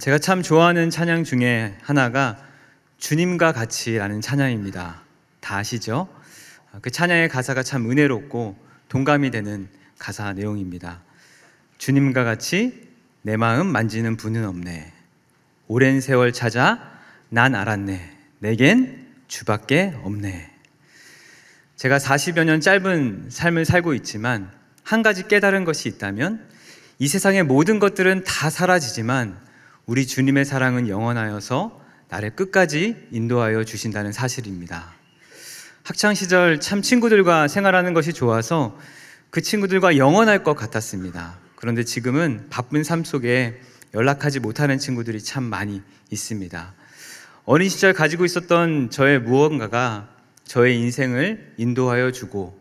제가 참 좋아하는 찬양 중에 하나가 주님과 같이라는 찬양입니다. 다 아시죠? 그 찬양의 가사가 참 은혜롭고 동감이 되는 가사 내용입니다. 주님과 같이 내 마음 만지는 분은 없네. 오랜 세월 찾아 난 알았네. 내겐 주밖에 없네. 제가 40여 년 짧은 삶을 살고 있지만 한 가지 깨달은 것이 있다면 이 세상의 모든 것들은 다 사라지지만 우리 주님의 사랑은 영원하여서 나를 끝까지 인도하여 주신다는 사실입니다. 학창시절 참 친구들과 생활하는 것이 좋아서 그 친구들과 영원할 것 같았습니다. 그런데 지금은 바쁜 삶 속에 연락하지 못하는 친구들이 참 많이 있습니다. 어린 시절 가지고 있었던 저의 무언가가 저의 인생을 인도하여 주고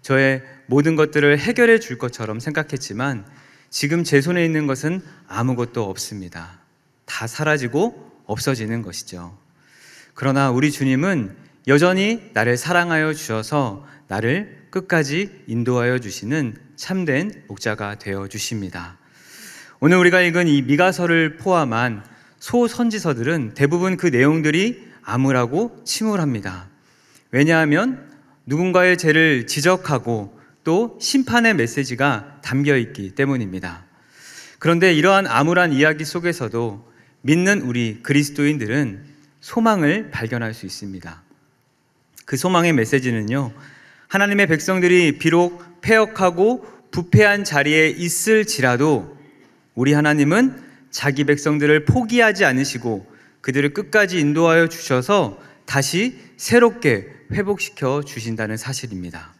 저의 모든 것들을 해결해 줄 것처럼 생각했지만 지금 제 손에 있는 것은 아무것도 없습니다. 다 사라지고 없어지는 것이죠. 그러나 우리 주님은 여전히 나를 사랑하여 주셔서 나를 끝까지 인도하여 주시는 참된 목자가 되어 주십니다. 오늘 우리가 읽은 이 미가서를 포함한 소선지서들은 대부분 그 내용들이 암울하고 침울합니다. 왜냐하면 누군가의 죄를 지적하고 또 심판의 메시지가 담겨 있기 때문입니다. 그런데 이러한 암울한 이야기 속에서도 믿는 우리 그리스도인들은 소망을 발견할 수 있습니다. 그 소망의 메시지는요, 하나님의 백성들이 비록 패역하고 부패한 자리에 있을지라도 우리 하나님은 자기 백성들을 포기하지 않으시고 그들을 끝까지 인도하여 주셔서 다시 새롭게 회복시켜 주신다는 사실입니다.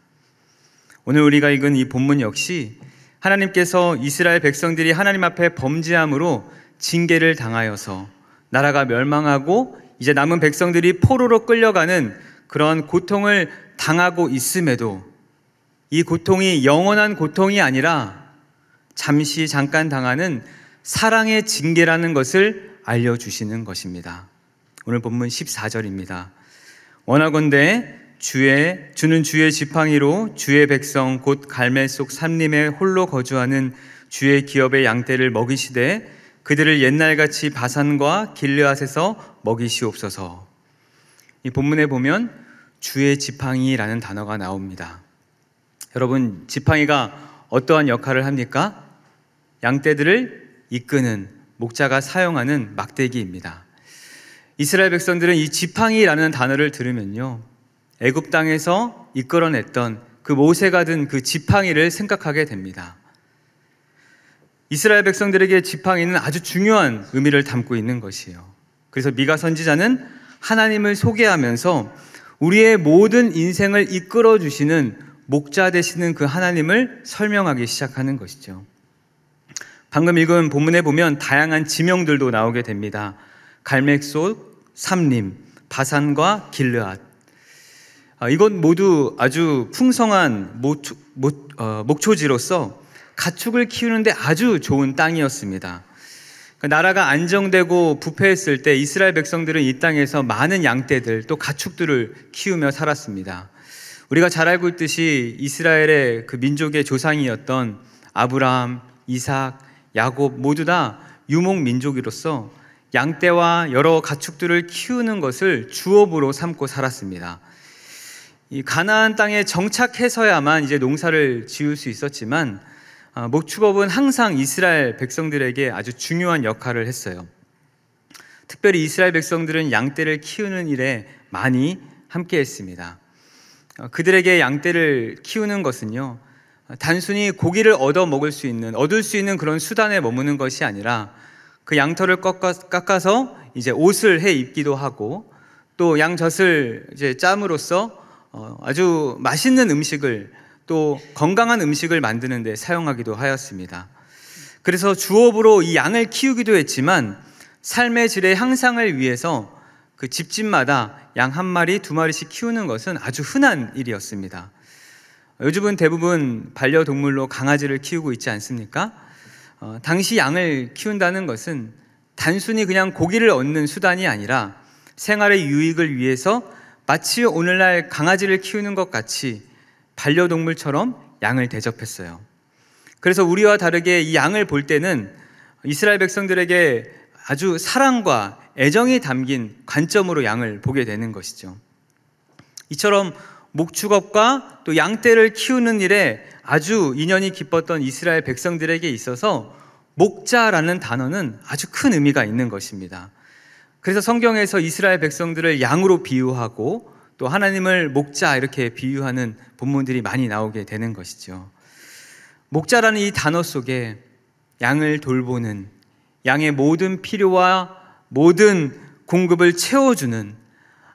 오늘 우리가 읽은 이 본문 역시 하나님께서 이스라엘 백성들이 하나님 앞에 범죄함으로 징계를 당하여서 나라가 멸망하고 이제 남은 백성들이 포로로 끌려가는 그런 고통을 당하고 있음에도 이 고통이 영원한 고통이 아니라 잠깐 당하는 사랑의 징계라는 것을 알려주시는 것입니다. 오늘 본문 14절입니다. 원하건대 주는 주의 지팡이로 주의 백성 곧 갈멜 속 산림에 홀로 거주하는 주의 기업의 양떼를 먹이시되 그들을 옛날같이 바산과 길르앗에서 먹이시옵소서. 이 본문에 보면 주의 지팡이라는 단어가 나옵니다. 여러분, 지팡이가 어떠한 역할을 합니까? 양떼들을 이끄는 목자가 사용하는 막대기입니다. 이스라엘 백성들은 이 지팡이라는 단어를 들으면요, 애굽 땅에서 이끌어냈던 그 모세가 든 그 지팡이를 생각하게 됩니다. 이스라엘 백성들에게 지팡이는 아주 중요한 의미를 담고 있는 것이에요. 그래서 미가 선지자는 하나님을 소개하면서 우리의 모든 인생을 이끌어 주시는 목자 되시는 그 하나님을 설명하기 시작하는 것이죠. 방금 읽은 본문에 보면 다양한 지명들도 나오게 됩니다. 갈멜 속 산림, 바산과 길르앗. 이건 모두 아주 풍성한 목초지로서 가축을 키우는데 아주 좋은 땅이었습니다. 나라가 안정되고 부패했을 때 이스라엘 백성들은 이 땅에서 많은 양떼들 또 가축들을 키우며 살았습니다. 우리가 잘 알고 있듯이 이스라엘의 그 민족의 조상이었던 아브라함, 이삭, 야곱 모두 다 유목 민족으로서 양떼와 여러 가축들을 키우는 것을 주업으로 삼고 살았습니다. 이 가나안 땅에 정착해서야만 이제 농사를 지을 수 있었지만 목축업은 항상 이스라엘 백성들에게 아주 중요한 역할을 했어요. 특별히 이스라엘 백성들은 양떼를 키우는 일에 많이 함께했습니다. 그들에게 양떼를 키우는 것은요, 단순히 고기를 얻을 수 있는 그런 수단에 머무는 것이 아니라 그 양털을 깎아서 이제 옷을 해 입기도 하고 또 양젖을 이제 짬으로써 아주 맛있는 음식을 또 건강한 음식을 만드는 데 사용하기도 하였습니다. 그래서 주업으로 이 양을 키우기도 했지만 삶의 질의 향상을 위해서 그 집집마다 양 한 마리, 두 마리씩 키우는 것은 아주 흔한 일이었습니다. 요즘은 대부분 반려동물로 강아지를 키우고 있지 않습니까? 당시 양을 키운다는 것은 단순히 그냥 고기를 얻는 수단이 아니라 생활의 유익을 위해서 마치 오늘날 강아지를 키우는 것 같이 반려동물처럼 양을 대접했어요. 그래서 우리와 다르게 이 양을 볼 때는 이스라엘 백성들에게 아주 사랑과 애정이 담긴 관점으로 양을 보게 되는 것이죠. 이처럼 목축업과 또 양떼를 키우는 일에 아주 인연이 깊었던 이스라엘 백성들에게 있어서 목자라는 단어는 아주 큰 의미가 있는 것입니다. 그래서 성경에서 이스라엘 백성들을 양으로 비유하고 또 하나님을 목자 이렇게 비유하는 본문들이 많이 나오게 되는 것이죠. 목자라는 이 단어 속에 양을 돌보는, 양의 모든 필요와 모든 공급을 채워주는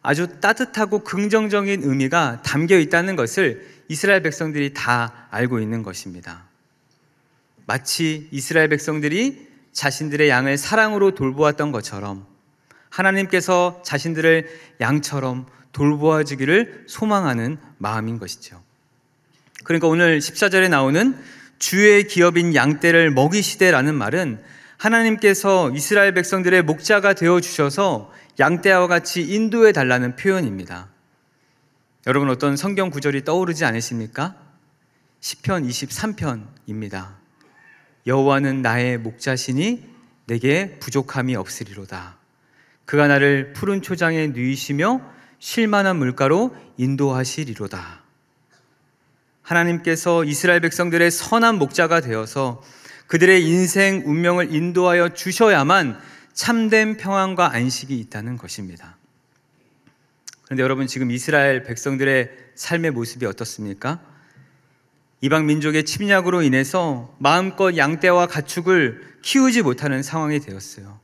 아주 따뜻하고 긍정적인 의미가 담겨 있다는 것을 이스라엘 백성들이 다 알고 있는 것입니다. 마치 이스라엘 백성들이 자신들의 양을 사랑으로 돌보았던 것처럼 하나님께서 자신들을 양처럼 돌보아 주기를 소망하는 마음인 것이죠. 그러니까 오늘 14절에 나오는 주의 기업인 양떼를 먹이시되라는 말은 하나님께서 이스라엘 백성들의 목자가 되어주셔서 양떼와 같이 인도해 달라는 표현입니다. 여러분 어떤 성경 구절이 떠오르지 않으십니까? 시편 23편입니다. 여호와는 나의 목자시니 내게 부족함이 없으리로다. 그가 나를 푸른 초장에 누이시며 쉴 만한 물가로 인도하시리로다. 하나님께서 이스라엘 백성들의 선한 목자가 되어서 그들의 인생 운명을 인도하여 주셔야만 참된 평안과 안식이 있다는 것입니다. 그런데 여러분 지금 이스라엘 백성들의 삶의 모습이 어떻습니까? 이방 민족의 침략으로 인해서 마음껏 양떼와 가축을 키우지 못하는 상황이 되었어요.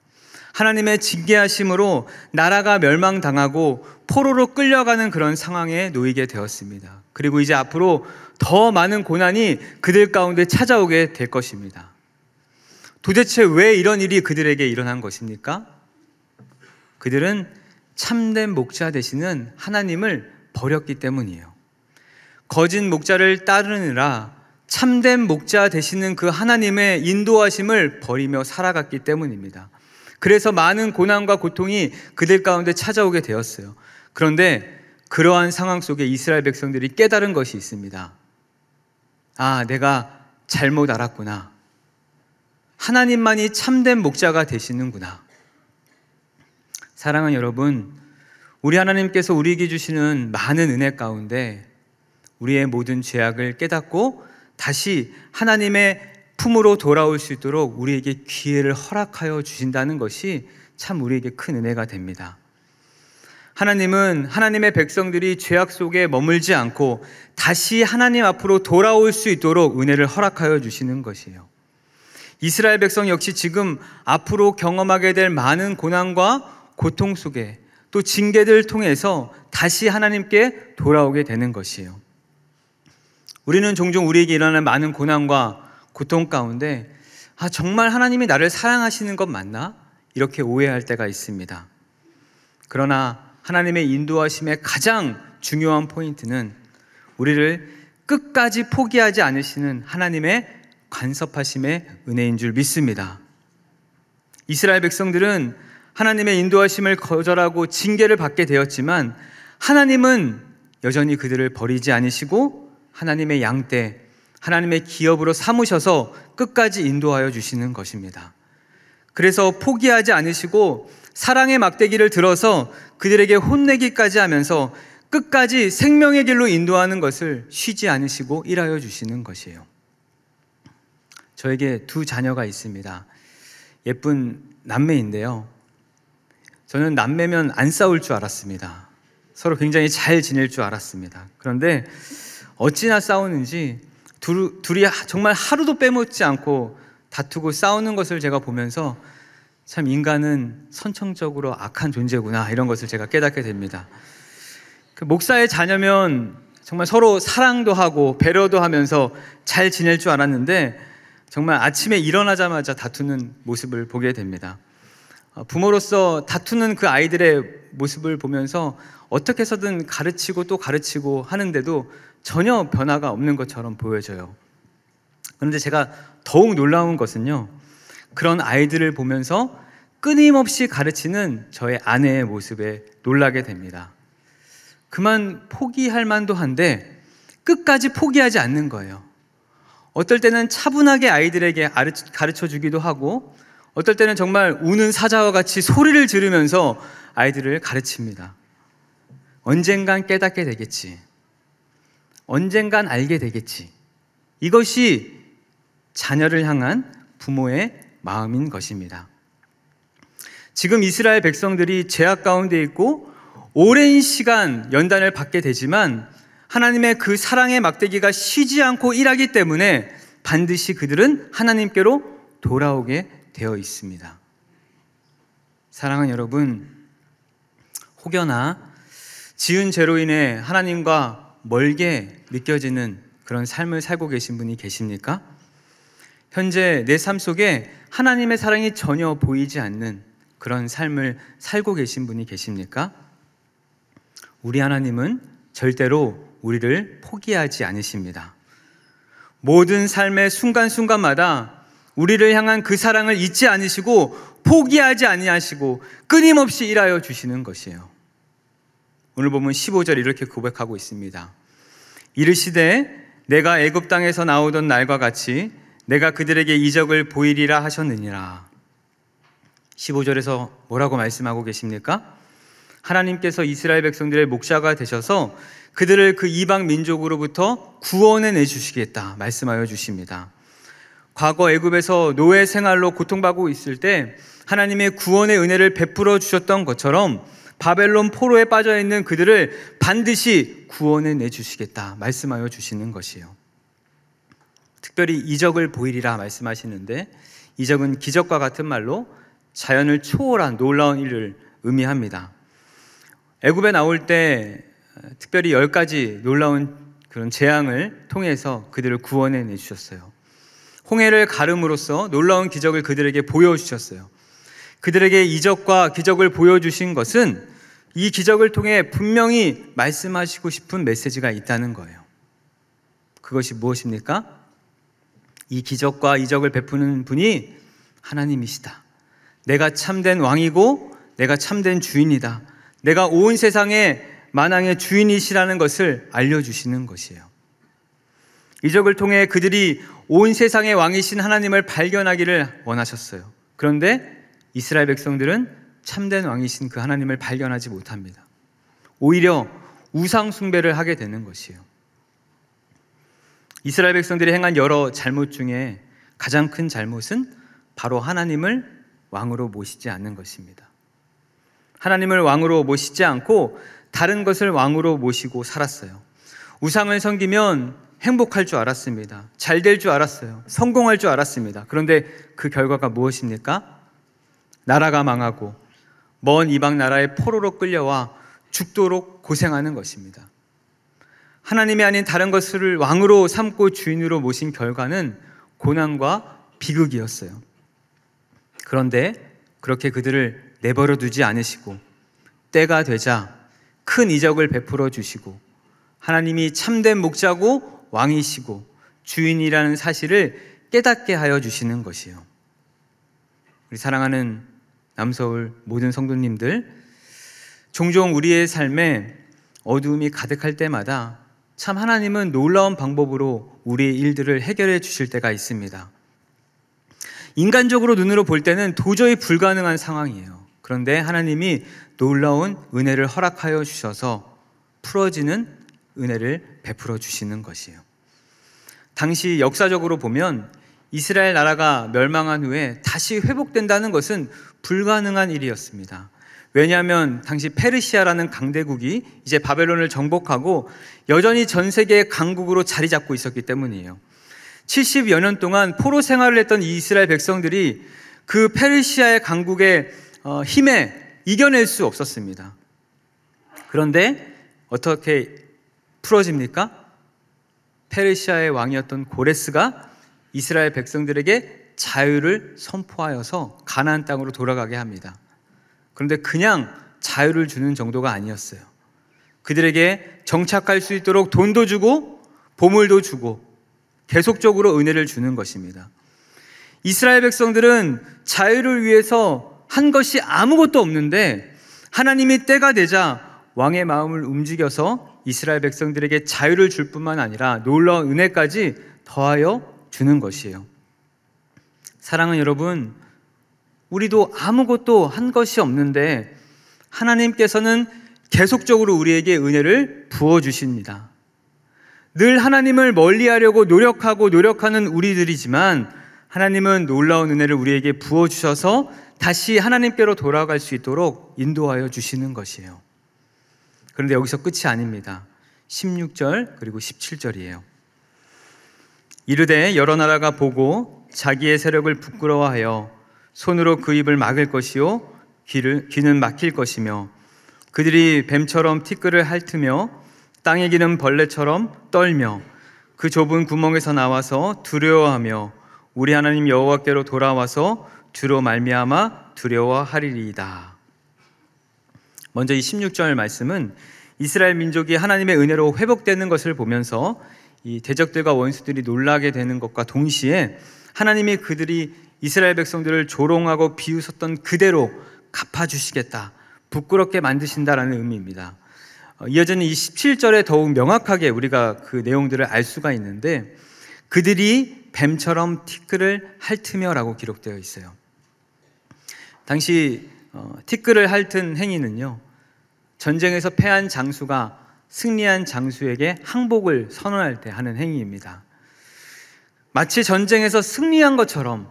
하나님의 징계하심으로 나라가 멸망당하고 포로로 끌려가는 그런 상황에 놓이게 되었습니다. 그리고 이제 앞으로 더 많은 고난이 그들 가운데 찾아오게 될 것입니다. 도대체 왜 이런 일이 그들에게 일어난 것입니까? 그들은 참된 목자 되시는 하나님을 버렸기 때문이에요. 거짓 목자를 따르느라 참된 목자 되시는 그 하나님의 인도하심을 버리며 살아갔기 때문입니다. 그래서 많은 고난과 고통이 그들 가운데 찾아오게 되었어요. 그런데 그러한 상황 속에 이스라엘 백성들이 깨달은 것이 있습니다. 아, 내가 잘못 알았구나. 하나님만이 참된 목자가 되시는구나. 사랑하는 여러분, 우리 하나님께서 우리에게 주시는 많은 은혜 가운데 우리의 모든 죄악을 깨닫고 다시 하나님의 품으로 돌아올 수 있도록 우리에게 기회를 허락하여 주신다는 것이 참 우리에게 큰 은혜가 됩니다. 하나님은 하나님의 백성들이 죄악 속에 머물지 않고 다시 하나님 앞으로 돌아올 수 있도록 은혜를 허락하여 주시는 것이에요. 이스라엘 백성 역시 지금 앞으로 경험하게 될 많은 고난과 고통 속에 또 징계들을 통해서 다시 하나님께 돌아오게 되는 것이에요. 우리는 종종 우리에게 일어나는 많은 고난과 고통 가운데 정말 하나님이 나를 사랑하시는 것 맞나? 이렇게 오해할 때가 있습니다. 그러나 하나님의 인도하심의 가장 중요한 포인트는 우리를 끝까지 포기하지 않으시는 하나님의 간섭하심의 은혜인 줄 믿습니다. 이스라엘 백성들은 하나님의 인도하심을 거절하고 징계를 받게 되었지만 하나님은 여전히 그들을 버리지 않으시고 하나님의 양떼, 하나님의 기업으로 삼으셔서 끝까지 인도하여 주시는 것입니다. 그래서 포기하지 않으시고 사랑의 막대기를 들어서 그들에게 혼내기까지 하면서 끝까지 생명의 길로 인도하는 것을 쉬지 않으시고 일하여 주시는 것이에요. 저에게 두 자녀가 있습니다. 예쁜 남매인데요. 저는 남매면 안 싸울 줄 알았습니다. 서로 굉장히 잘 지낼 줄 알았습니다. 그런데 어찌나 싸우는지 둘이 정말 하루도 빼먹지 않고 다투고 싸우는 것을 제가 보면서 참 인간은 선천적으로 악한 존재구나 이런 것을 제가 깨닫게 됩니다. 그 목사의 자녀면 정말 서로 사랑도 하고 배려도 하면서 잘 지낼 줄 알았는데 정말 아침에 일어나자마자 다투는 모습을 보게 됩니다. 부모로서 다투는 그 아이들의 모습을 보면서 어떻게 해서든 가르치고 또 가르치고 하는데도 전혀 변화가 없는 것처럼 보여져요. 그런데 제가 더욱 놀라운 것은요, 그런 아이들을 보면서 끊임없이 가르치는 저의 아내의 모습에 놀라게 됩니다. 그만 포기할 만도 한데 끝까지 포기하지 않는 거예요. 어떨 때는 차분하게 아이들에게 가르쳐 주기도 하고 어떨 때는 정말 우는 사자와 같이 소리를 지르면서 아이들을 가르칩니다. 언젠간 깨닫게 되겠지. 언젠간 알게 되겠지. 이것이 자녀를 향한 부모의 마음인 것입니다. 지금 이스라엘 백성들이 죄악 가운데 있고 오랜 시간 연단을 받게 되지만 하나님의 그 사랑의 막대기가 쉬지 않고 일하기 때문에 반드시 그들은 하나님께로 돌아오게 되어 있습니다. 사랑하는 여러분, 혹여나 지은 죄로 인해 하나님과 멀게 느껴지는 그런 삶을 살고 계신 분이 계십니까? 현재 내 삶 속에 하나님의 사랑이 전혀 보이지 않는 그런 삶을 살고 계신 분이 계십니까? 우리 하나님은 절대로 우리를 포기하지 않으십니다. 모든 삶의 순간순간마다 우리를 향한 그 사랑을 잊지 않으시고 포기하지 아니하시고 끊임없이 일하여 주시는 것이에요. 오늘 보면 15절 이렇게 고백하고 있습니다. 이르시되 내가 애굽 땅에서 나오던 날과 같이 내가 그들에게 이적을 보이리라 하셨느니라. 15절에서 뭐라고 말씀하고 계십니까? 하나님께서 이스라엘 백성들의 목자가 되셔서 그들을 그 이방 민족으로부터 구원해 내주시겠다 말씀하여 주십니다. 과거 애굽에서 노예 생활로 고통받고 있을 때 하나님의 구원의 은혜를 베풀어 주셨던 것처럼 바벨론 포로에 빠져 있는 그들을 반드시 구원해 내주시겠다 말씀하여 주시는 것이에요. 특별히 이적을 보이리라 말씀하시는데, 이적은 기적과 같은 말로 자연을 초월한 놀라운 일을 의미합니다. 애굽에 나올 때 특별히 10가지 놀라운 그런 재앙을 통해서 그들을 구원해 내주셨어요. 홍해를 가름으로써 놀라운 기적을 그들에게 보여주셨어요. 그들에게 이적과 기적을 보여주신 것은 이 기적을 통해 분명히 말씀하시고 싶은 메시지가 있다는 거예요. 그것이 무엇입니까? 이 기적과 이적을 베푸는 분이 하나님이시다. 내가 참된 왕이고 내가 참된 주인이다. 내가 온 세상의 만왕의 주인이시라는 것을 알려주시는 것이에요. 이적을 통해 그들이 온 세상의 왕이신 하나님을 발견하기를 원하셨어요. 그런데 이스라엘 백성들은 참된 왕이신 그 하나님을 발견하지 못합니다. 오히려 우상 숭배를 하게 되는 것이에요. 이스라엘 백성들이 행한 여러 잘못 중에 가장 큰 잘못은 바로 하나님을 왕으로 모시지 않는 것입니다. 하나님을 왕으로 모시지 않고 다른 것을 왕으로 모시고 살았어요. 우상을 섬기면 행복할 줄 알았습니다. 잘 될 줄 알았어요. 성공할 줄 알았습니다. 그런데 그 결과가 무엇입니까? 나라가 망하고 먼 이방 나라의 포로로 끌려와 죽도록 고생하는 것입니다. 하나님이 아닌 다른 것을 왕으로 삼고 주인으로 모신 결과는 고난과 비극이었어요. 그런데 그렇게 그들을 내버려 두지 않으시고 때가 되자 큰 이적을 베풀어 주시고 하나님이 참된 목자고 왕이시고 주인이라는 사실을 깨닫게 하여 주시는 것이요. 우리 사랑하는 남서울 모든 성도님들, 종종 우리의 삶에 어두움이 가득할 때마다 참 하나님은 놀라운 방법으로 우리의 일들을 해결해 주실 때가 있습니다. 인간적으로 눈으로 볼 때는 도저히 불가능한 상황이에요. 그런데 하나님이 놀라운 은혜를 허락하여 주셔서 풀어지는 은혜를 베풀어 주시는 것이에요. 당시 역사적으로 보면 이스라엘 나라가 멸망한 후에 다시 회복된다는 것은 불가능한 일이었습니다. 왜냐하면 당시 페르시아라는 강대국이 이제 바벨론을 정복하고 여전히 전 세계의 강국으로 자리 잡고 있었기 때문이에요. 70여 년 동안 포로 생활을 했던 이 이스라엘 백성들이 그 페르시아의 강국의 힘에 이겨낼 수 없었습니다. 그런데 어떻게 풀어집니까? 페르시아의 왕이었던 고레스가 이스라엘 백성들에게 자유를 선포하여서 가나안 땅으로 돌아가게 합니다. 그런데 그냥 자유를 주는 정도가 아니었어요. 그들에게 정착할 수 있도록 돈도 주고 보물도 주고 계속적으로 은혜를 주는 것입니다. 이스라엘 백성들은 자유를 위해서 한 것이 아무것도 없는데 하나님이 때가 되자 왕의 마음을 움직여서 이스라엘 백성들에게 자유를 줄 뿐만 아니라 놀라운 은혜까지 더하여 주는 것이에요. 사랑하는 여러분, 우리도 아무것도 한 것이 없는데 하나님께서는 계속적으로 우리에게 은혜를 부어주십니다. 늘 하나님을 멀리하려고 노력하는 우리들이지만 하나님은 놀라운 은혜를 우리에게 부어주셔서 다시 하나님께로 돌아갈 수 있도록 인도하여 주시는 것이에요. 그런데 여기서 끝이 아닙니다. 16절 그리고 17절이에요. 이르되 여러 나라가 보고 자기의 세력을 부끄러워하여 손으로 그 입을 막을 것이요 귀는 막힐 것이며 그들이 뱀처럼 티끌을 핥으며 땅에 기는 벌레처럼 떨며 그 좁은 구멍에서 나와서 두려워하며 우리 하나님 여호와께로 돌아와서 주로 말미암아 두려워하리이다. 먼저 이 16절 말씀은 이스라엘 민족이 하나님의 은혜로 회복되는 것을 보면서 이 대적들과 원수들이 놀라게 되는 것과 동시에 하나님이 그들이 이스라엘 백성들을 조롱하고 비웃었던 그대로 갚아주시겠다, 부끄럽게 만드신다라는 의미입니다. 이어지는 이 17절에 더욱 명확하게 우리가 그 내용들을 알 수가 있는데 그들이 뱀처럼 티끌을 핥으며라고 기록되어 있어요. 당시 티끌을 핥은 행위는요, 전쟁에서 패한 장수가 승리한 장수에게 항복을 선언할 때 하는 행위입니다. 마치 전쟁에서 승리한 것처럼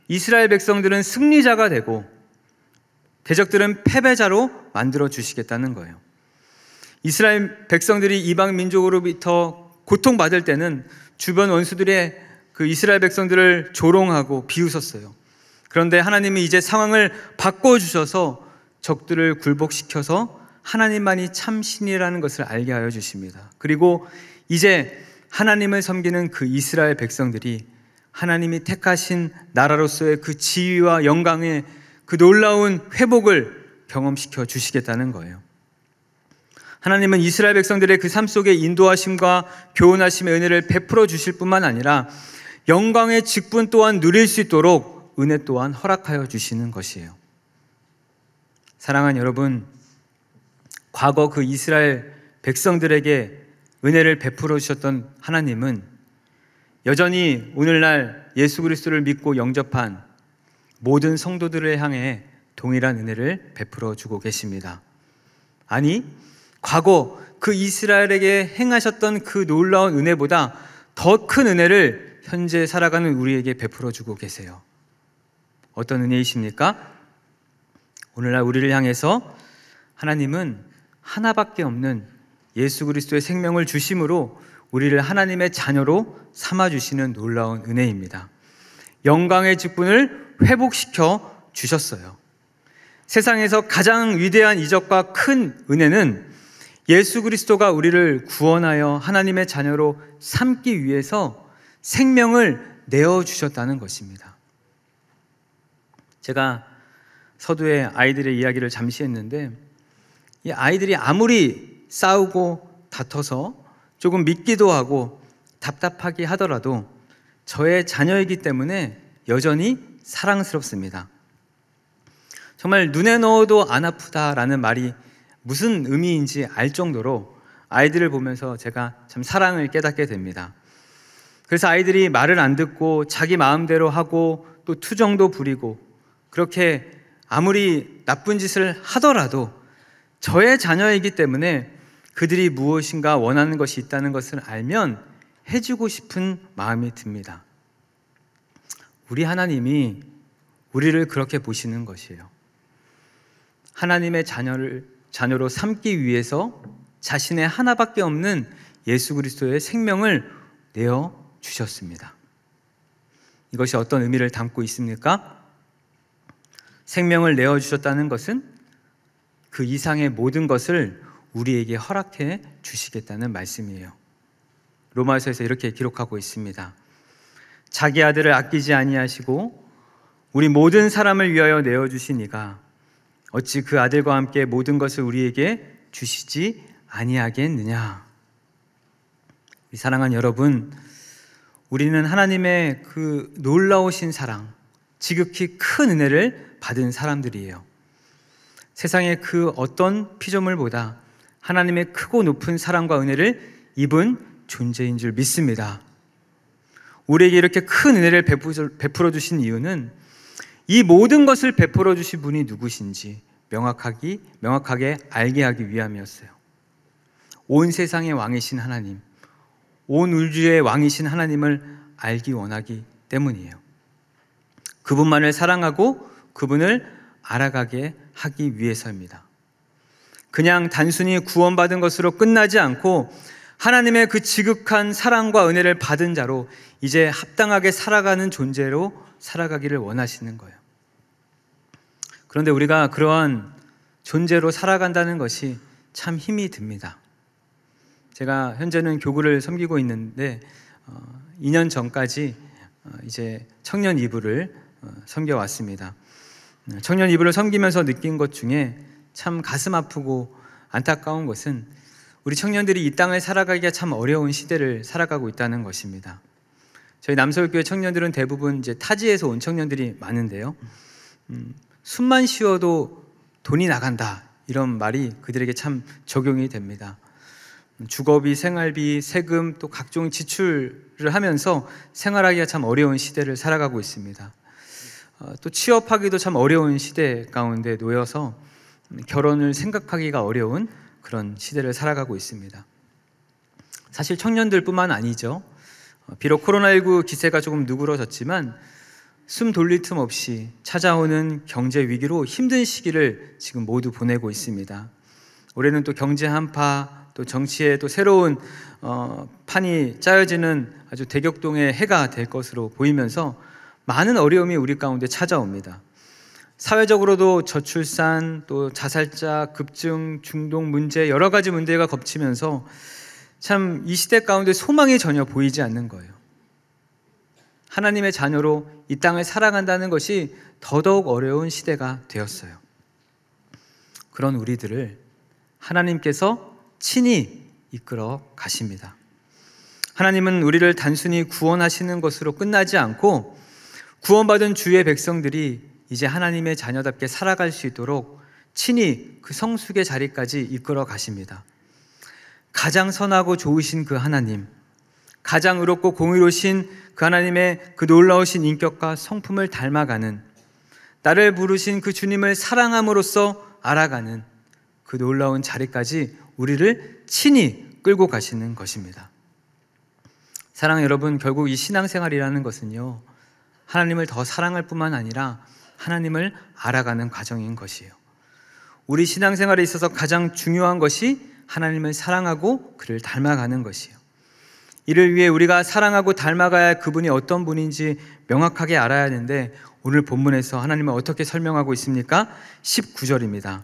이스라엘 백성들은 승리자가 되고 대적들은 패배자로 만들어 주시겠다는 거예요. 이스라엘 백성들이 이방 민족으로부터 고통받을 때는 주변 원수들의 그 이스라엘 백성들을 조롱하고 비웃었어요. 그런데 하나님이 이제 상황을 바꿔주셔서 적들을 굴복시켜서 하나님만이 참 신이라는 것을 알게 하여 주십니다. 그리고 이제 하나님을 섬기는 그 이스라엘 백성들이 하나님이 택하신 나라로서의 그 지위와 영광의 그 놀라운 회복을 경험시켜 주시겠다는 거예요. 하나님은 이스라엘 백성들의 그 삶 속에 인도하심과 교훈하심의 은혜를 베풀어 주실 뿐만 아니라 영광의 직분 또한 누릴 수 있도록 은혜 또한 허락하여 주시는 것이에요. 사랑하는 여러분, 과거 그 이스라엘 백성들에게 은혜를 베풀어 주셨던 하나님은 여전히 오늘날 예수 그리스도를 믿고 영접한 모든 성도들을 향해 동일한 은혜를 베풀어 주고 계십니다. 아니, 과거 그 이스라엘에게 행하셨던 그 놀라운 은혜보다 더 큰 은혜를 현재 살아가는 우리에게 베풀어 주고 계세요. 어떤 은혜이십니까? 오늘날 우리를 향해서 하나님은 하나밖에 없는 예수 그리스도의 생명을 주심으로 우리를 하나님의 자녀로 삼아주시는 놀라운 은혜입니다. 영광의 직분을 회복시켜 주셨어요. 세상에서 가장 위대한 이적과 큰 은혜는 예수 그리스도가 우리를 구원하여 하나님의 자녀로 삼기 위해서 생명을 내어주셨다는 것입니다. 제가 서두에 아이들의 이야기를 잠시 했는데 이 아이들이 아무리 싸우고 다퉈서 조금 믿기도 하고 답답하게 하더라도 저의 자녀이기 때문에 여전히 사랑스럽습니다. 정말 눈에 넣어도 안 아프다라는 말이 무슨 의미인지 알 정도로 아이들을 보면서 제가 참 사랑을 깨닫게 됩니다. 그래서 아이들이 말을 안 듣고 자기 마음대로 하고 또 투정도 부리고 그렇게 아무리 나쁜 짓을 하더라도 저의 자녀이기 때문에 그들이 무엇인가 원하는 것이 있다는 것을 알면 해주고 싶은 마음이 듭니다. 우리 하나님이 우리를 그렇게 보시는 것이에요. 하나님의 자녀로 삼기 위해서 자신의 하나밖에 없는 예수 그리스도의 생명을 내어 주셨습니다. 이것이 어떤 의미를 담고 있습니까? 생명을 내어 주셨다는 것은 그 이상의 모든 것을 우리에게 허락해 주시겠다는 말씀이에요. 로마서에서 이렇게 기록하고 있습니다. 자기 아들을 아끼지 아니하시고 우리 모든 사람을 위하여 내어 주신 이가 어찌 그 아들과 함께 모든 것을 우리에게 주시지 아니하겠느냐. 사랑하는 여러분, 우리는 하나님의 그 놀라우신 사랑, 지극히 큰 은혜를 받은 사람들이에요. 세상의 그 어떤 피조물보다 하나님의 크고 높은 사랑과 은혜를 입은 존재인 줄 믿습니다. 우리에게 이렇게 큰 은혜를 베풀어 주신 이유는 이 모든 것을 베풀어 주신 분이 누구신지 명확하게 알게 하기 위함이었어요. 온 세상의 왕이신 하나님, 온 우주의 왕이신 하나님을 알기 원하기 때문이에요. 그분만을 사랑하고 그분을 알아가게 하기 위해서입니다. 그냥 단순히 구원받은 것으로 끝나지 않고 하나님의 그 지극한 사랑과 은혜를 받은 자로 이제 합당하게 살아가는 존재로 살아가기를 원하시는 거예요. 그런데 우리가 그러한 존재로 살아간다는 것이 참 힘이 듭니다. 제가 현재는 교구를 섬기고 있는데 2년 전까지 이제 청년 이부를 섬겨왔습니다. 청년 이부를 섬기면서 느낀 것 중에 참 가슴 아프고 안타까운 것은 우리 청년들이 이 땅을 살아가기가 참 어려운 시대를 살아가고 있다는 것입니다. 저희 남서울교회 청년들은 대부분 이제 타지에서 온 청년들이 많은데요. 숨만 쉬어도 돈이 나간다, 이런 말이 그들에게 참 적용이 됩니다. 주거비, 생활비, 세금, 또 각종 지출을 하면서 생활하기가 참 어려운 시대를 살아가고 있습니다. 또 취업하기도 참 어려운 시대 가운데 놓여서 결혼을 생각하기가 어려운 그런 시대를 살아가고 있습니다. 사실 청년들뿐만 아니죠. 비록 코로나19 기세가 조금 누그러졌지만 숨 돌릴 틈 없이 찾아오는 경제 위기로 힘든 시기를 지금 모두 보내고 있습니다. 올해는 또 경제 한파, 또 정치에 또 새로운 판이 짜여지는 아주 대격동의 해가 될 것으로 보이면서 많은 어려움이 우리 가운데 찾아옵니다. 사회적으로도 저출산, 또 자살자 급증, 중독 문제, 여러 가지 문제가 겹치면서 참 이 시대 가운데 소망이 전혀 보이지 않는 거예요. 하나님의 자녀로 이 땅을 살아간다는 것이 더더욱 어려운 시대가 되었어요. 그런 우리들을 하나님께서 친히 이끌어 가십니다. 하나님은 우리를 단순히 구원하시는 것으로 끝나지 않고 구원받은 주의 백성들이 이제 하나님의 자녀답게 살아갈 수 있도록 친히 그 성숙의 자리까지 이끌어 가십니다. 가장 선하고 좋으신 그 하나님, 가장 의롭고 공의로우신 그 하나님의 그 놀라우신 인격과 성품을 닮아가는, 나를 부르신 그 주님을 사랑함으로써 알아가는 그 놀라운 자리까지 우리를 친히 끌고 가시는 것입니다. 사랑하는 여러분, 결국 이 신앙생활이라는 것은요, 하나님을 더 사랑할 뿐만 아니라 하나님을 알아가는 과정인 것이에요. 우리 신앙생활에 있어서 가장 중요한 것이 하나님을 사랑하고 그를 닮아가는 것이에요. 이를 위해 우리가 사랑하고 닮아가야 할 그분이 어떤 분인지 명확하게 알아야 하는데, 오늘 본문에서 하나님은 어떻게 설명하고 있습니까? 19절입니다.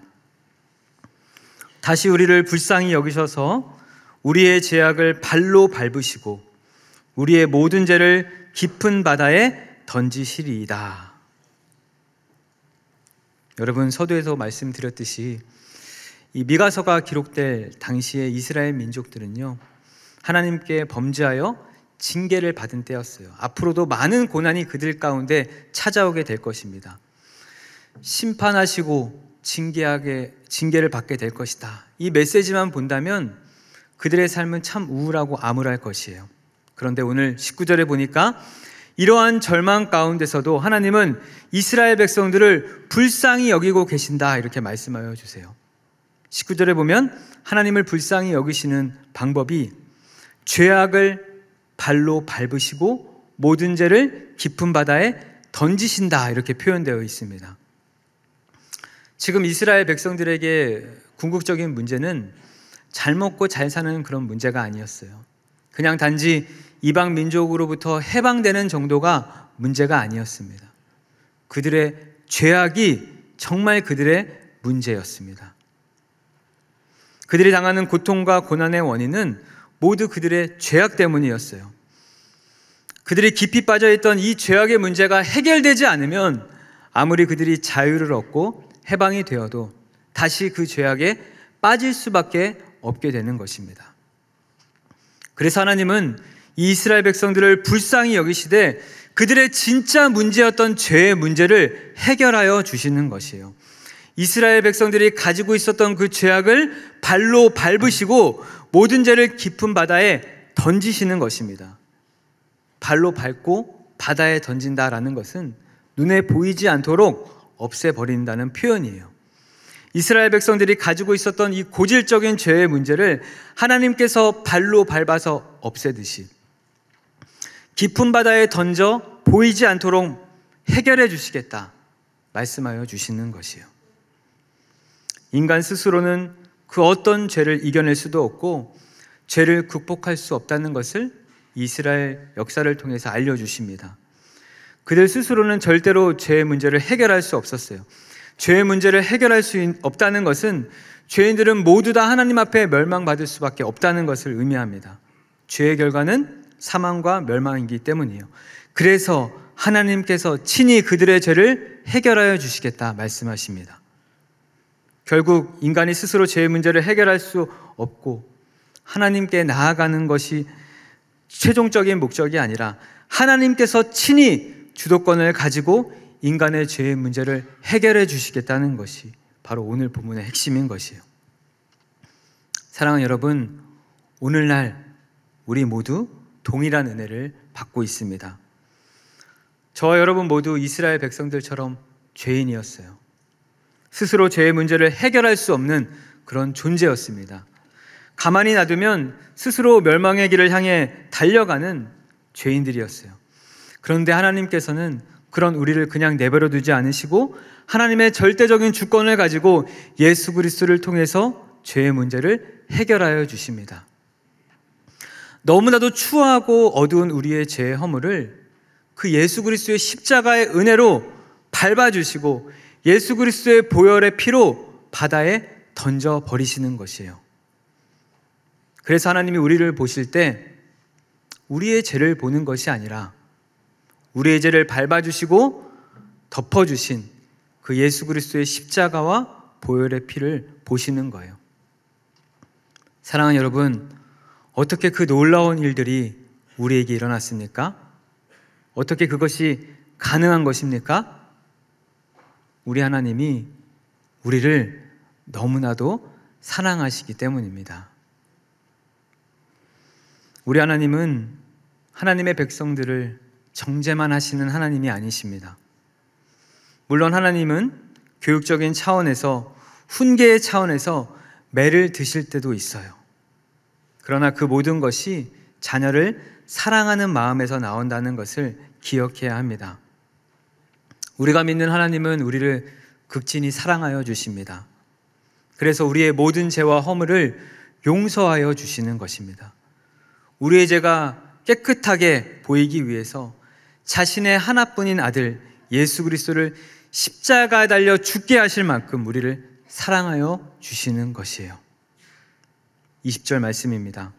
다시 우리를 불쌍히 여기셔서 우리의 죄악을 발로 밟으시고 우리의 모든 죄를 깊은 바다에 던지시리이다. 여러분, 서두에서 말씀드렸듯이 이 미가서가 기록될 당시의 이스라엘 민족들은요, 하나님께 범죄하여 징계를 받은 때였어요. 앞으로도 많은 고난이 그들 가운데 찾아오게 될 것입니다. 심판하시고 징계를 받게 될 것이다. 이 메시지만 본다면 그들의 삶은 참 우울하고 암울할 것이에요. 그런데 오늘 19절에 보니까 이러한 절망 가운데서도 하나님은 이스라엘 백성들을 불쌍히 여기고 계신다, 이렇게 말씀하여 주세요. 19절에 보면 하나님을 불쌍히 여기시는 방법이 죄악을 발로 밟으시고 모든 죄를 깊은 바다에 던지신다, 이렇게 표현되어 있습니다. 지금 이스라엘 백성들에게 궁극적인 문제는 잘 먹고 잘 사는 그런 문제가 아니었어요. 그냥 단지 이방 민족으로부터 해방되는 정도가 문제가 아니었습니다. 그들의 죄악이 정말 그들의 문제였습니다. 그들이 당하는 고통과 고난의 원인은 모두 그들의 죄악 때문이었어요. 그들이 깊이 빠져있던 이 죄악의 문제가 해결되지 않으면 아무리 그들이 자유를 얻고 해방이 되어도 다시 그 죄악에 빠질 수밖에 없게 되는 것입니다. 그래서 하나님은 이 이스라엘 백성들을 불쌍히 여기시되 그들의 진짜 문제였던 죄의 문제를 해결하여 주시는 것이에요. 이스라엘 백성들이 가지고 있었던 그 죄악을 발로 밟으시고 모든 죄를 깊은 바다에 던지시는 것입니다. 발로 밟고 바다에 던진다라는 것은 눈에 보이지 않도록 없애버린다는 표현이에요. 이스라엘 백성들이 가지고 있었던 이 고질적인 죄의 문제를 하나님께서 발로 밟아서 없애듯이 깊은 바다에 던져 보이지 않도록 해결해 주시겠다 말씀하여 주시는 것이에요. 인간 스스로는 그 어떤 죄를 이겨낼 수도 없고 죄를 극복할 수 없다는 것을 이스라엘 역사를 통해서 알려주십니다. 그들 스스로는 절대로 죄의 문제를 해결할 수 없었어요. 죄의 문제를 해결할 수 없다는 것은 죄인들은 모두 다 하나님 앞에 멸망받을 수밖에 없다는 것을 의미합니다. 죄의 결과는 사망과 멸망이기 때문이에요. 그래서 하나님께서 친히 그들의 죄를 해결하여 주시겠다 말씀하십니다. 결국 인간이 스스로 죄의 문제를 해결할 수 없고 하나님께 나아가는 것이 최종적인 목적이 아니라 하나님께서 친히 주도권을 가지고 인간의 죄의 문제를 해결해 주시겠다는 것이 바로 오늘 본문의 핵심인 것이에요. 사랑하는 여러분, 오늘날 우리 모두 동일한 은혜를 받고 있습니다. 저와 여러분 모두 이스라엘 백성들처럼 죄인이었어요. 스스로 죄의 문제를 해결할 수 없는 그런 존재였습니다. 가만히 놔두면 스스로 멸망의 길을 향해 달려가는 죄인들이었어요. 그런데 하나님께서는 그런 우리를 그냥 내버려 두지 않으시고 하나님의 절대적인 주권을 가지고 예수 그리스도를 통해서 죄의 문제를 해결하여 주십니다. 너무나도 추하고 어두운 우리의 죄의 허물을 그 예수 그리스도의 십자가의 은혜로 밟아주시고 예수 그리스도의 보혈의 피로 바다에 던져버리시는 것이에요. 그래서 하나님이 우리를 보실 때 우리의 죄를 보는 것이 아니라 우리의 죄를 밟아주시고 덮어주신 그 예수 그리스도의 십자가와 보혈의 피를 보시는 거예요. 사랑하는 여러분, 어떻게 그 놀라운 일들이 우리에게 일어났습니까? 어떻게 그것이 가능한 것입니까? 우리 하나님이 우리를 너무나도 사랑하시기 때문입니다. 우리 하나님은 하나님의 백성들을 정죄만 하시는 하나님이 아니십니다. 물론 하나님은 교육적인 차원에서, 훈계의 차원에서 매를 드실 때도 있어요. 그러나 그 모든 것이 자녀를 사랑하는 마음에서 나온다는 것을 기억해야 합니다. 우리가 믿는 하나님은 우리를 극진히 사랑하여 주십니다. 그래서 우리의 모든 죄와 허물을 용서하여 주시는 것입니다. 우리의 죄가 깨끗하게 보이기 위해서 자신의 하나뿐인 아들 예수 그리스도를 십자가에 달려 죽게 하실 만큼 우리를 사랑하여 주시는 것이에요. 20절 말씀입니다.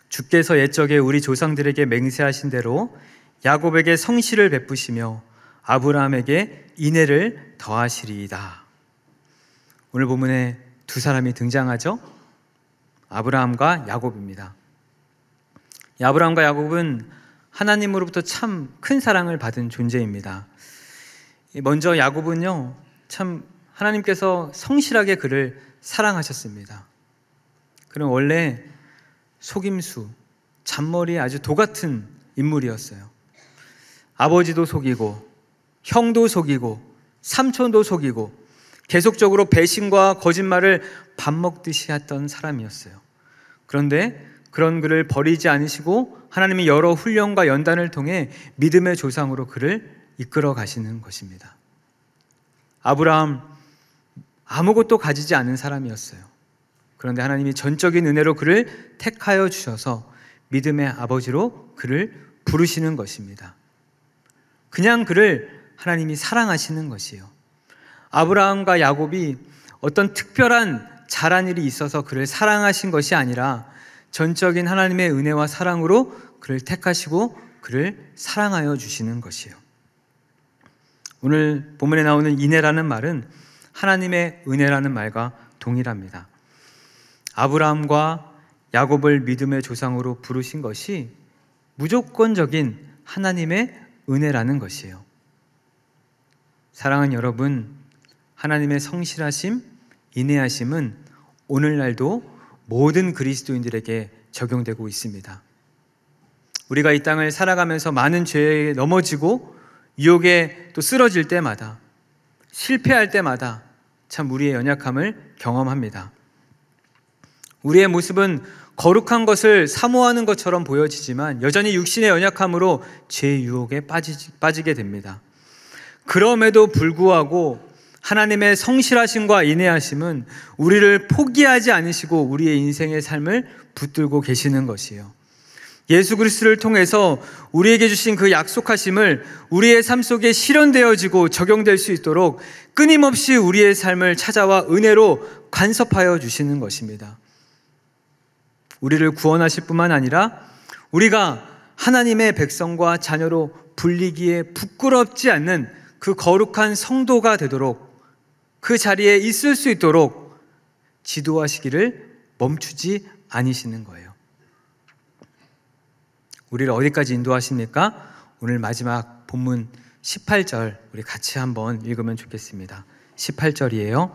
주께서 옛적에 우리 조상들에게 맹세하신 대로 야곱에게 성실을 베푸시며 아브라함에게 인애를 더하시리이다. 오늘 본문에 두 사람이 등장하죠. 아브라함과 야곱입니다. 아브라함과 야곱은 하나님으로부터 참 큰 사랑을 받은 존재입니다. 먼저 야곱은요, 참 하나님께서 성실하게 그를 사랑하셨습니다. 그는 원래 속임수, 잔머리 아주 도 같은 인물이었어요. 아버지도 속이고 형도 속이고 삼촌도 속이고 계속적으로 배신과 거짓말을 밥 먹듯이 했던 사람이었어요. 그런데 그런 그를 버리지 않으시고 하나님이 여러 훈련과 연단을 통해 믿음의 조상으로 그를 이끌어 가시는 것입니다. 아브라함, 아무것도 가지지 않은 사람이었어요. 그런데 하나님이 전적인 은혜로 그를 택하여 주셔서 믿음의 아버지로 그를 부르시는 것입니다. 그냥 그를 하나님이 사랑하시는 것이에요. 아브라함과 야곱이 어떤 특별한 잘한 일이 있어서 그를 사랑하신 것이 아니라 전적인 하나님의 은혜와 사랑으로 그를 택하시고 그를 사랑하여 주시는 것이에요. 오늘 본문에 나오는 인애라는 말은 하나님의 은혜라는 말과 동일합니다. 아브라함과 야곱을 믿음의 조상으로 부르신 것이 무조건적인 하나님의 은혜라는 것이에요. 사랑하는 여러분, 하나님의 성실하심, 인애하심은 오늘날도 모든 그리스도인들에게 적용되고 있습니다. 우리가 이 땅을 살아가면서 많은 죄에 넘어지고 유혹에 또 쓰러질 때마다, 실패할 때마다 참 우리의 연약함을 경험합니다. 우리의 모습은 거룩한 것을 사모하는 것처럼 보여지지만 여전히 육신의 연약함으로 죄의 유혹에 빠지게 됩니다. 그럼에도 불구하고 하나님의 성실하심과 인내하심은 우리를 포기하지 않으시고 우리의 인생의 삶을 붙들고 계시는 것이에요. 예수 그리스도를 통해서 우리에게 주신 그 약속하심을 우리의 삶 속에 실현되어지고 적용될 수 있도록 끊임없이 우리의 삶을 찾아와 은혜로 간섭하여 주시는 것입니다. 우리를 구원하실 뿐만 아니라 우리가 하나님의 백성과 자녀로 불리기에 부끄럽지 않는 그 거룩한 성도가 되도록, 그 자리에 있을 수 있도록 지도하시기를 멈추지 않으시는 거예요. 우리를 어디까지 인도하십니까? 오늘 마지막 본문 18절 우리 같이 한번 읽으면 좋겠습니다. 18절이에요.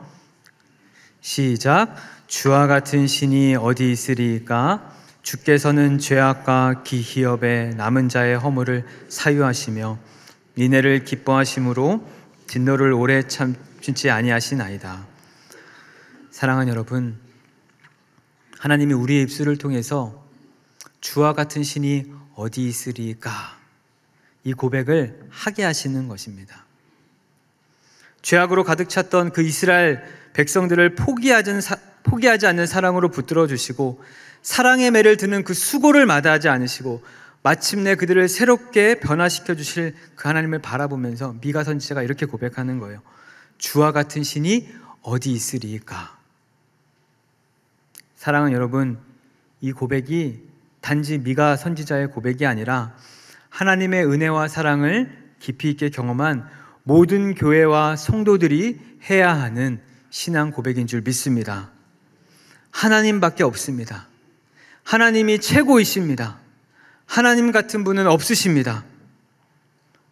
시작. 주와 같은 신이 어디 있으리까? 주께서는 죄악과 기희업의 남은 자의 허물을 사유하시며 인애를 기뻐하심으로 진노를 오래 참지 아니하시나이다. 사랑하는 여러분, 하나님이 우리의 입술을 통해서 주와 같은 신이 어디 있으리까? 이 고백을 하게 하시는 것입니다. 죄악으로 가득 찼던 그 이스라엘 백성들을 포기하지 않는 사랑으로 붙들어 주시고 사랑의 매를 드는 그 수고를 마다하지 않으시고 마침내 그들을 새롭게 변화시켜 주실 그 하나님을 바라보면서 미가 선지자가 이렇게 고백하는 거예요. 주와 같은 신이 어디 있으리까? 사랑하는 여러분, 이 고백이 단지 미가 선지자의 고백이 아니라 하나님의 은혜와 사랑을 깊이 있게 경험한 모든 교회와 성도들이 해야 하는 신앙 고백인 줄 믿습니다. 하나님밖에 없습니다. 하나님이 최고이십니다. 하나님 같은 분은 없으십니다.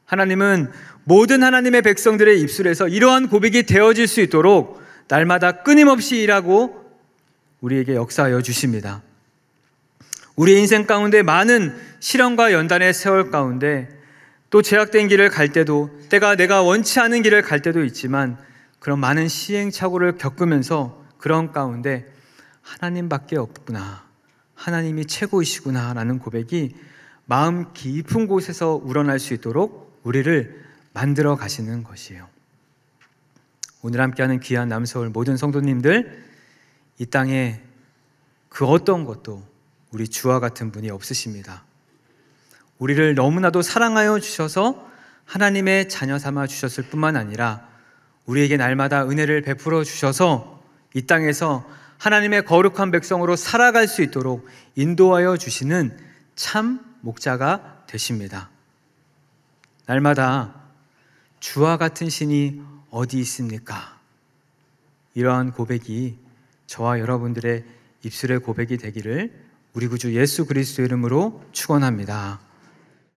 하나님은 모든 하나님의 백성들의 입술에서 이러한 고백이 되어질 수 있도록 날마다 끊임없이 일하고 우리에게 역사하여 주십니다. 우리의 인생 가운데 많은 시련과 연단의 세월 가운데 또 제약된 길을 갈 때도, 때가 내가 원치 않은 길을 갈 때도 있지만 그런 많은 시행착오를 겪으면서 그런 가운데 하나님밖에 없구나, 하나님이 최고이시구나 라는 고백이 마음 깊은 곳에서 우러날 수 있도록 우리를 만들어 가시는 것이에요. 오늘 함께하는 귀한 남서울 모든 성도님들, 이 땅에 그 어떤 것도 우리 주와 같은 분이 없으십니다. 우리를 너무나도 사랑하여 주셔서 하나님의 자녀 삼아 주셨을 뿐만 아니라 우리에게 날마다 은혜를 베풀어 주셔서 이 땅에서 하나님의 거룩한 백성으로 살아갈 수 있도록 인도하여 주시는 참 목자가 되십니다. 날마다 주와 같은 신이 어디 있습니까? 이러한 고백이 저와 여러분들의 입술의 고백이 되기를 우리 구주 예수 그리스도의 이름으로 축원합니다.